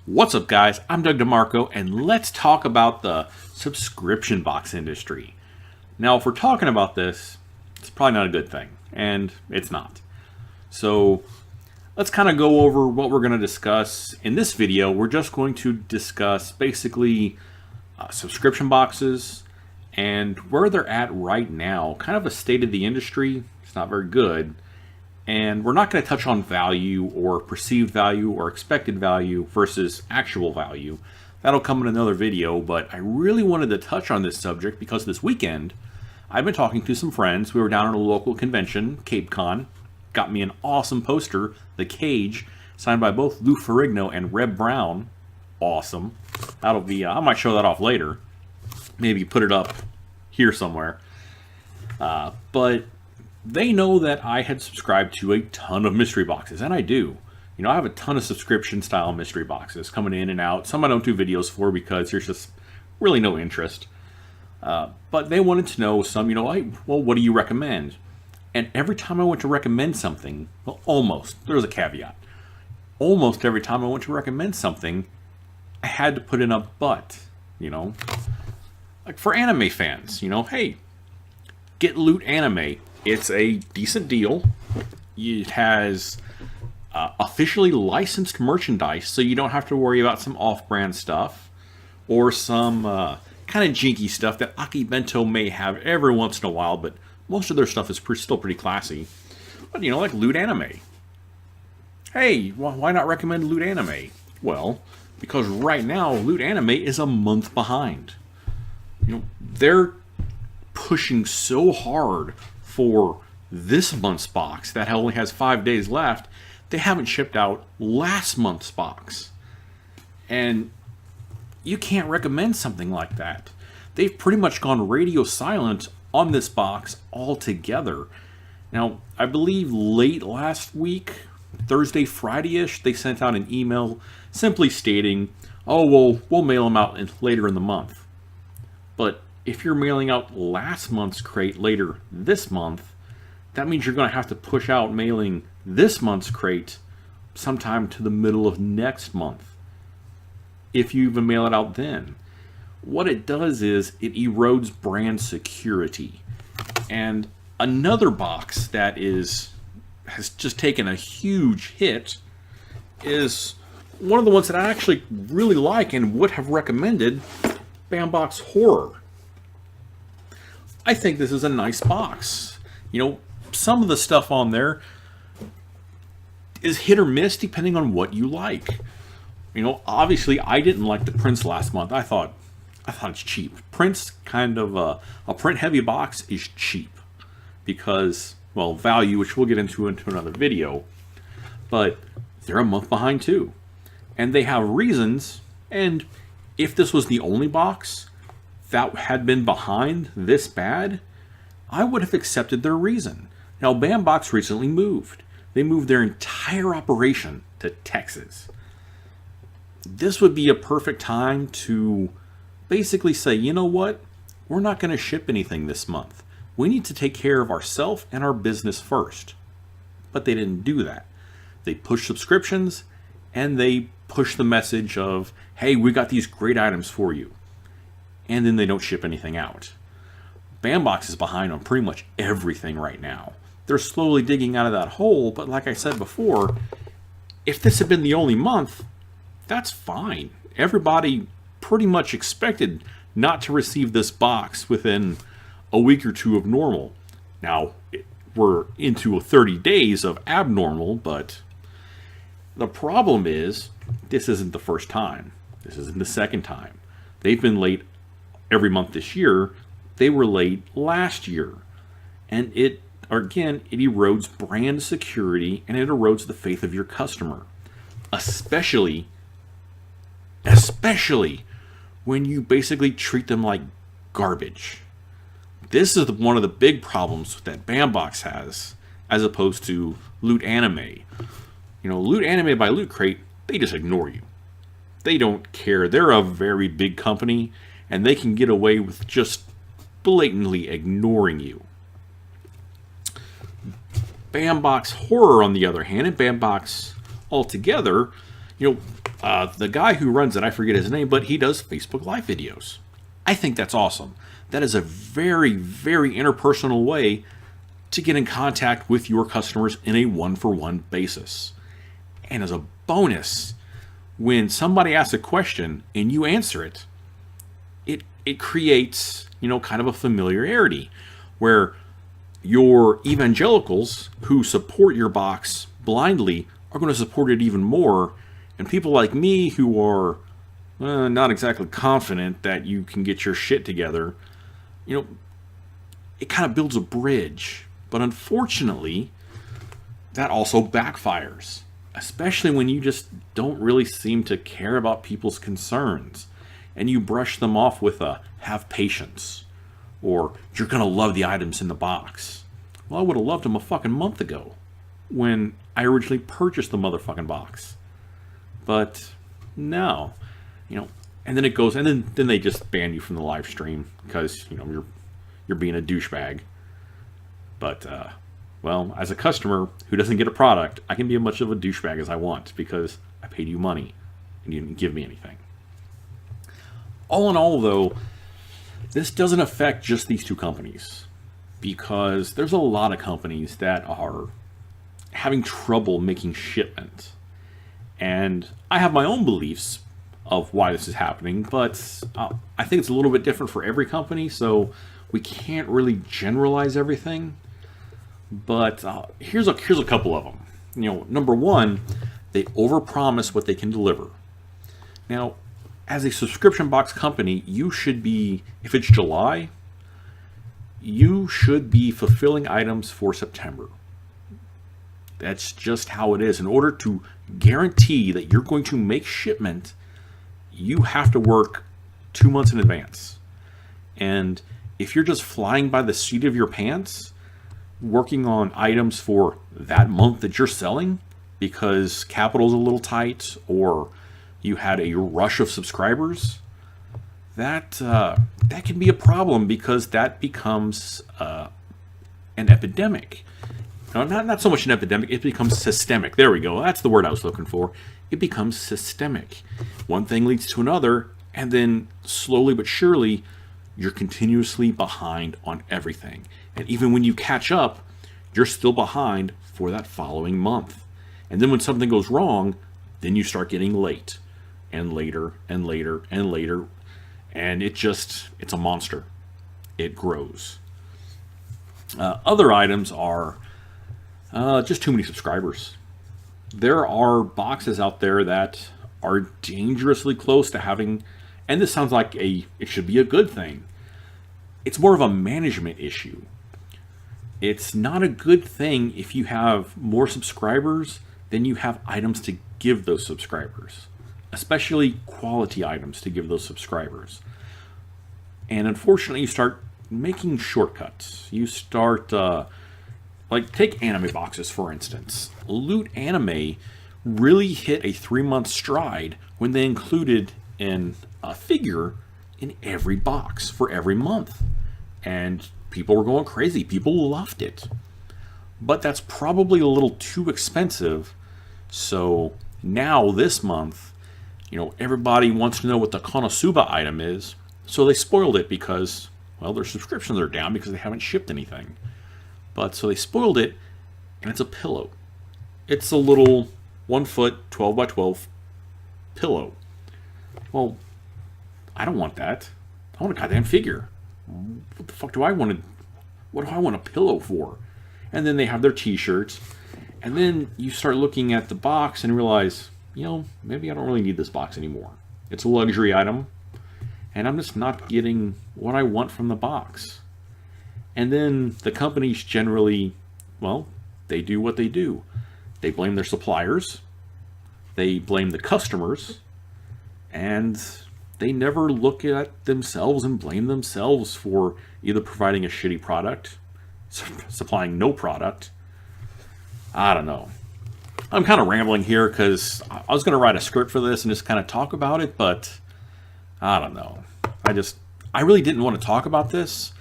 What's up, guys? I'm Doug DeMarco, and let's talk about the subscription box industry. Now, if we're talking about this, it's probably not a good thing, and it's not. So, let's kind of go over what we're going to discuss. In this video, we're just going to discuss basically subscription boxes and where they're at right now. Kind of a state of the industry. It's not very good. And we're not going to touch on value or perceived value or expected value versus actual value. That'll come in another video, but I really wanted to touch on this subject because this weekend I've been talking to some friends. We were down at a local convention, CapeCon. Got me an awesome poster, The Cage, signed by both Lou Ferrigno and Reb Brown. Awesome. That'll be, I might show that off later. Maybe put it up here somewhere. But they know that I had subscribed to a ton of mystery boxes, and I do. You know, I have a ton of subscription-style mystery boxes coming in and out. Some I don't do videos for because there's just really no interest. But they wanted to know some, well, what do you recommend? And every time I went to recommend something, well, almost, there's a caveat. Almost every time I went to recommend something, I had to put in a but, Like for anime fans, hey, get Loot Anime. It's a decent deal. It has officially licensed merchandise, so you don't have to worry about some off-brand stuff or some kind of jinky stuff that Aki Bento may have every once in a while, but most of their stuff is still pretty classy. But, like Loot Anime. Hey, why not recommend Loot Anime? Well, because right now, Loot Anime is a month behind. They're pushing so hard for this month's box that only has 5 days left. They haven't shipped out last month's box. And you can't recommend something like that. They've pretty much gone radio silent on this box altogether. Now, I believe late last week, Thursday, Friday-ish, they sent out an email simply stating, oh, well, we'll mail them out later in the month. But if you're mailing out last month's crate later this month, that means you're going to have to push out mailing this month's crate sometime to the middle of next month, if you even mail it out then. What it does is it erodes brand security. And another box that has just taken a huge hit is one of the ones that I actually really like and would have recommended, Bambox Horror. I think this is a nice box. Some of the stuff on there is hit or miss depending on what you like. Obviously I didn't like the Prince last month. I thought it's cheap. Prince, kind of a print heavy box, is cheap because, well, value, which we'll get into another video, but they're a month behind too. And they have reasons, and if this was the only box that had been behind this bad, I would have accepted their reason. Now, Bambox recently moved. They moved their entire operation to Texas. This would be a perfect time to basically say, you know what? We're not going to ship anything this month. We need to take care of ourselves and our business first. But they didn't do that. They pushed subscriptions, and they pushed the message of, hey, we got these great items for you. And then they don't ship anything out. Bambox is behind on pretty much everything right now. They're slowly digging out of that hole, but like I said before, if this had been the only month, that's fine. Everybody pretty much expected not to receive this box within a week or two of normal. Now, we're into 30 days of abnormal, but the problem is, this isn't the first time. This isn't the second time. They've been late every month this year. They were late last year. And it erodes brand security, and it erodes the faith of your customer. Especially when you basically treat them like garbage. This is one of the big problems that Bambox has, as opposed to Loot Anime. Loot Anime by Loot Crate, they just ignore you. They don't care. They're a very big company, and they can get away with just blatantly ignoring you. Bambox Horror, on the other hand, and Bambox altogether, The guy who runs it, I forget his name, but he does Facebook Live videos. I think that's awesome. That is a very, very interpersonal way to get in contact with your customers in a one-for-one basis. And as a bonus, when somebody asks a question and you answer it, it creates, kind of a familiarity where your evangelicals who support your box blindly are going to support it even more. And people like me who are not exactly confident that you can get your shit together, it kind of builds a bridge. But unfortunately, that also backfires, especially when you just don't really seem to care about people's concerns and you brush them off with a have patience or you're going to love the items in the box. Well, I would have loved them a fucking month ago when I originally purchased the motherfucking box. But no, and then it goes, and then they just ban you from the live stream because, you're being a douchebag. But, well, as a customer who doesn't get a product, I can be as much of a douchebag as I want because I paid you money and you didn't give me anything. All in all, though, this doesn't affect just these two companies because there's a lot of companies that are having trouble making shipments. And I have my own beliefs of why this is happening, but I think it's a little bit different for every company, so we can't really generalize everything. But here's a couple of them. Number one, they overpromise what they can deliver. Now, as a subscription box company, you should be, if it's July, you should be fulfilling items for September. That's just how it is. In order to guarantee that you're going to make shipment, you have to work 2 months in advance. And if you're just flying by the seat of your pants, working on items for that month that you're selling because capital's a little tight or you had a rush of subscribers, that can be a problem because that becomes an epidemic. No, not so much an epidemic, it becomes systemic. There we go. That's the word I was looking for. It becomes systemic. One thing leads to another, and then slowly but surely, you're continuously behind on everything. And even when you catch up, you're still behind for that following month. And then when something goes wrong, then you start getting late. And later, and later, and later. And it's a monster. It grows. Other items are just too many subscribers. There are boxes out there that are dangerously close to having, and this sounds like it should be a good thing. It's more of a management issue. It's not a good thing if you have more subscribers than you have items to give those subscribers, especially quality items to give those subscribers. And unfortunately, you start making shortcuts. You start, take anime boxes, for instance. Loot Anime really hit a 3-month stride when they included a figure in every box for every month. And people were going crazy. People loved it. But that's probably a little too expensive. So now this month, everybody wants to know what the Konosuba item is. So they spoiled it because, their subscriptions are down because they haven't shipped anything. But so they spoiled it, and it's a pillow. It's a little 1 foot, 12 by 12 pillow. Well, I don't want that. I want a goddamn figure. What the fuck do I want what do I want a pillow for? And then they have their t-shirts. And then you start looking at the box and realize, maybe I don't really need this box anymore. It's a luxury item. And I'm just not getting what I want from the box. And then the companies generally, they do what they do. They blame their suppliers. They blame the customers. And they never look at themselves and blame themselves for either providing a shitty product, supplying no product. I don't know. I'm kind of rambling here because I was going to write a script for this and just kind of talk about it, but I don't know. I really didn't want to talk about this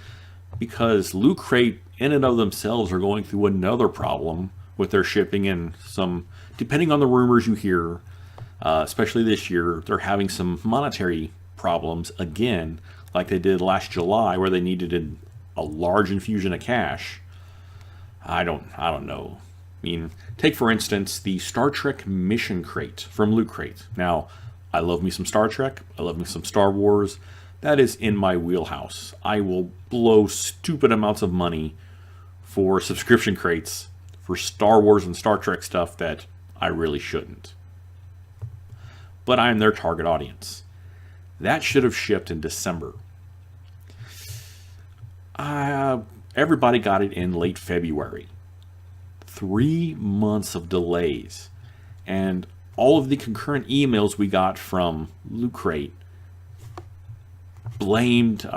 because Loot Crate in and of themselves are going through another problem with their shipping and depending on the rumors you hear, Especially this year, they're having some monetary problems again, like they did last July, where they needed a large infusion of cash. I don't know. I mean, take for instance the Star Trek Mission Crate from Loot Crate. Now, I love me some Star Trek. I love me some Star Wars. That is in my wheelhouse. I will blow stupid amounts of money for subscription crates for Star Wars and Star Trek stuff that I really shouldn't. But I am their target audience. That should have shipped in December. Everybody got it in late February. 3 months of delays. And all of the concurrent emails we got from Loot Crate blamed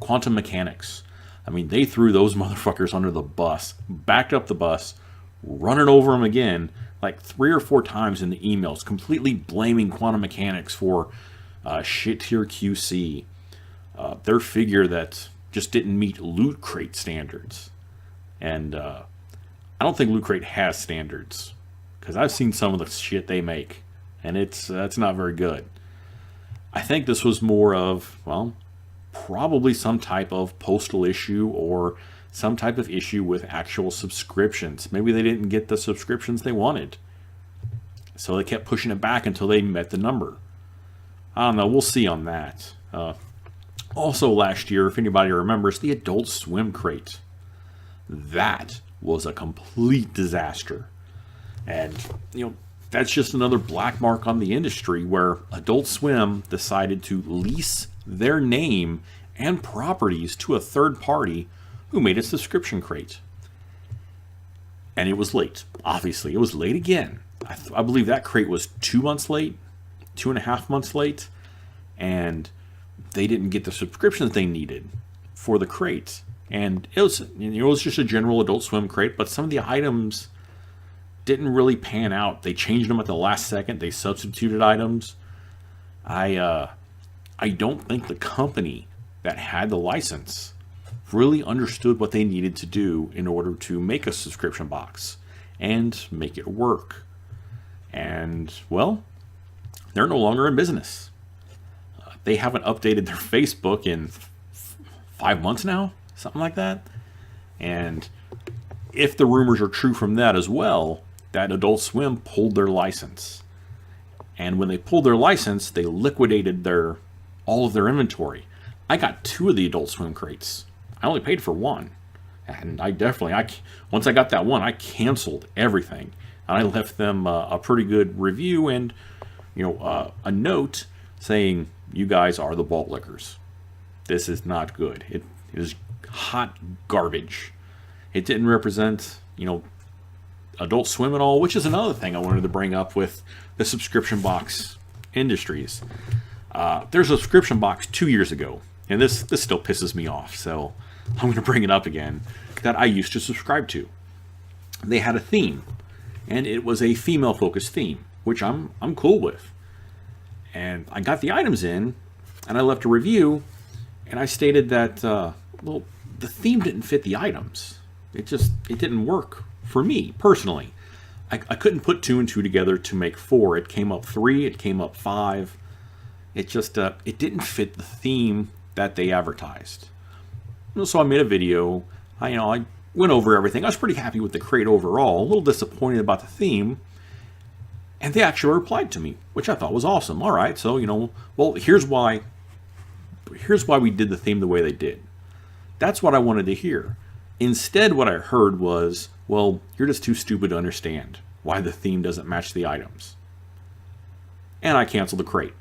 Quantum Mechanics. I mean, they threw those motherfuckers under the bus, backed up the bus, running over them again, like 3 or 4 times in the emails, completely blaming Quantum Mechanics for shit tier QC. Their figure that just didn't meet Loot Crate standards. And I don't think Loot Crate has standards, because I've seen some of the shit they make, and that's not very good. I think this was more of, well, probably some type of postal issue or some type of issue with actual subscriptions. Maybe they didn't get the subscriptions they wanted, so they kept pushing it back until they met the number. I don't know. We'll see on that. Also last year, if anybody remembers, the Adult Swim Crate. That was a complete disaster. And, that's just another black mark on the industry where Adult Swim decided to lease their name and properties to a third party who made a subscription crate. And it was late. Obviously, it was late again. I believe that crate was 2 months late, 2.5 months late, and they didn't get the subscriptions they needed for the crate. And it was just a general Adult Swim crate, but some of the items didn't really pan out. They changed them at the last second. They substituted items. I don't think the company that had the license really understood what they needed to do in order to make a subscription box and make it work. And, well, they're no longer in business. They haven't updated their Facebook in 5 months now, something like that. And if the rumors are true from that as well, that Adult Swim pulled their license. And when they pulled their license, they liquidated all of their inventory. I got 2 of the Adult Swim crates. I only paid for 1. And once I got that one, I canceled everything. And I left them a pretty good review and, a note saying, you guys are the Vault Lickers. This is not good. It is hot garbage. It didn't represent, Adult Swim at all, which is another thing I wanted to bring up with the subscription box industries. There's a subscription box 2 years ago, and this still pisses me off, so I'm going to bring it up again, that I used to subscribe to. They had a theme, and it was a female-focused theme, which I'm cool with. And I got the items in, and I left a review, and I stated that, the theme didn't fit the items. It didn't work for me, personally. I couldn't put 2 and 2 together to make 4. It came up 3, it came up 5. It just, it didn't fit the theme that they advertised. So I made a video. I went over everything. I was pretty happy with the crate overall, a little disappointed about the theme. And they actually replied to me, which I thought was awesome. All right, so, well, here's why we did the theme the way they did. That's what I wanted to hear. Instead, what I heard was, well, you're just too stupid to understand why the theme doesn't match the items. And I canceled the crate.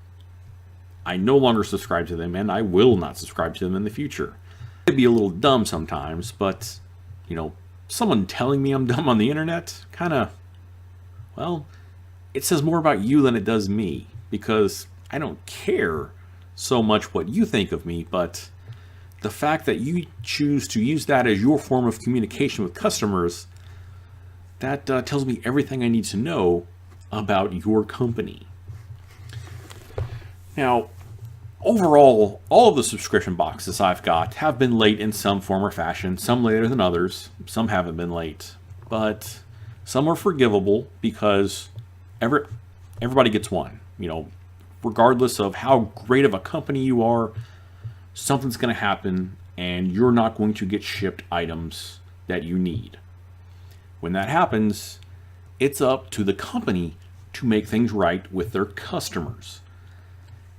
I no longer subscribe to them, and I will not subscribe to them in the future. It'd be a little dumb sometimes, but, someone telling me I'm dumb on the internet, well, it says more about you than it does me, because I don't care so much what you think of me, but the fact that you choose to use that as your form of communication with customers, that tells me everything I need to know about your company. Now, overall, all of the subscription boxes I've got have been late in some form or fashion, some later than others, some haven't been late, but some are forgivable because everybody gets one. regardless of how great of a company you are, something's going to happen and you're not going to get shipped items that you need. When that happens, it's up to the company to make things right with their customers.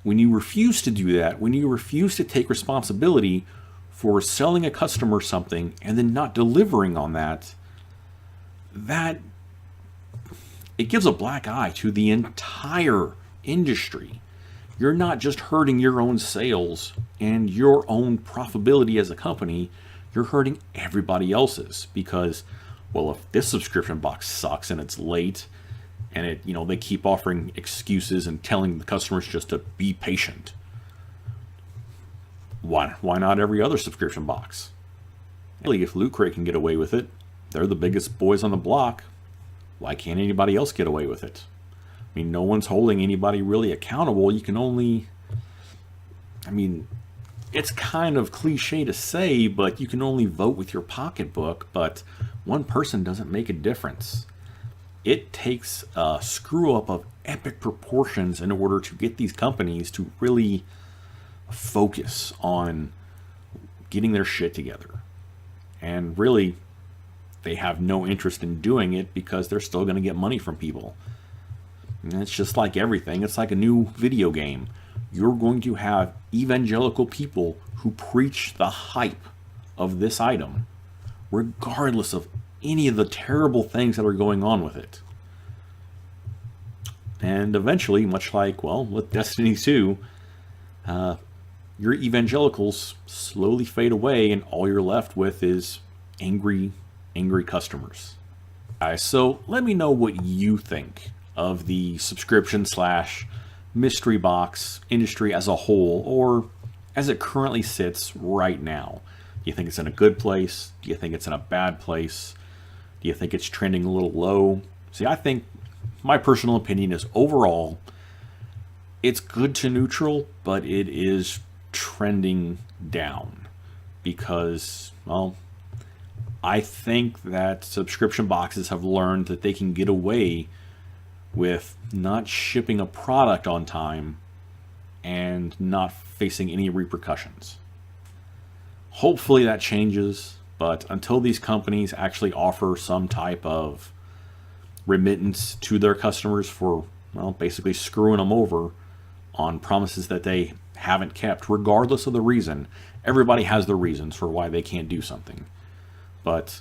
When you refuse to do that, when you refuse to take responsibility for selling a customer something and then not delivering on that, it gives a black eye to the entire industry. You're not just hurting your own sales and your own profitability as a company, you're hurting everybody else's, because, well, if this subscription box sucks and it's late and they keep offering excuses and telling the customers just to be patient, why not every other subscription box? Really, if Loot Crate can get away with it, they're the biggest boys on the block. Why can't anybody else get away with it? I mean, no one's holding anybody really accountable. You can only, it's kind of cliche to say, but you can only vote with your pocketbook, but one person doesn't make a difference. It takes a screw up of epic proportions in order to get these companies to really focus on getting their shit together. And really, they have no interest in doing it because they're still going to get money from people. And it's just like everything. It's like a new video game. You're going to have evangelical people who preach the hype of this item, regardless of any of the terrible things that are going on with it. And eventually, much like, with Destiny 2, your evangelicals slowly fade away and all you're left with is angry customers. Guys, so let me know what you think of the subscription / mystery box industry as a whole, or as it currently sits right now. Do you think it's in a good place? Do you think it's in a bad place? Do you think it's trending a little low? See, I think my personal opinion is overall it's good to neutral, but it is trending down because, I think that subscription boxes have learned that they can get away with not shipping a product on time and not facing any repercussions. Hopefully that changes, but until these companies actually offer some type of remittance to their customers for, basically screwing them over on promises that they haven't kept, regardless of the reason. Everybody has their reasons for why they can't do something. But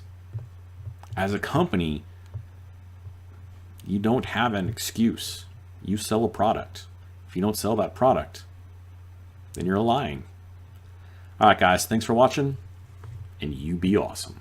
as a company, you don't have an excuse. You sell a product. If you don't sell that product, then you're lying. All right, guys, thanks for watching, and you be awesome.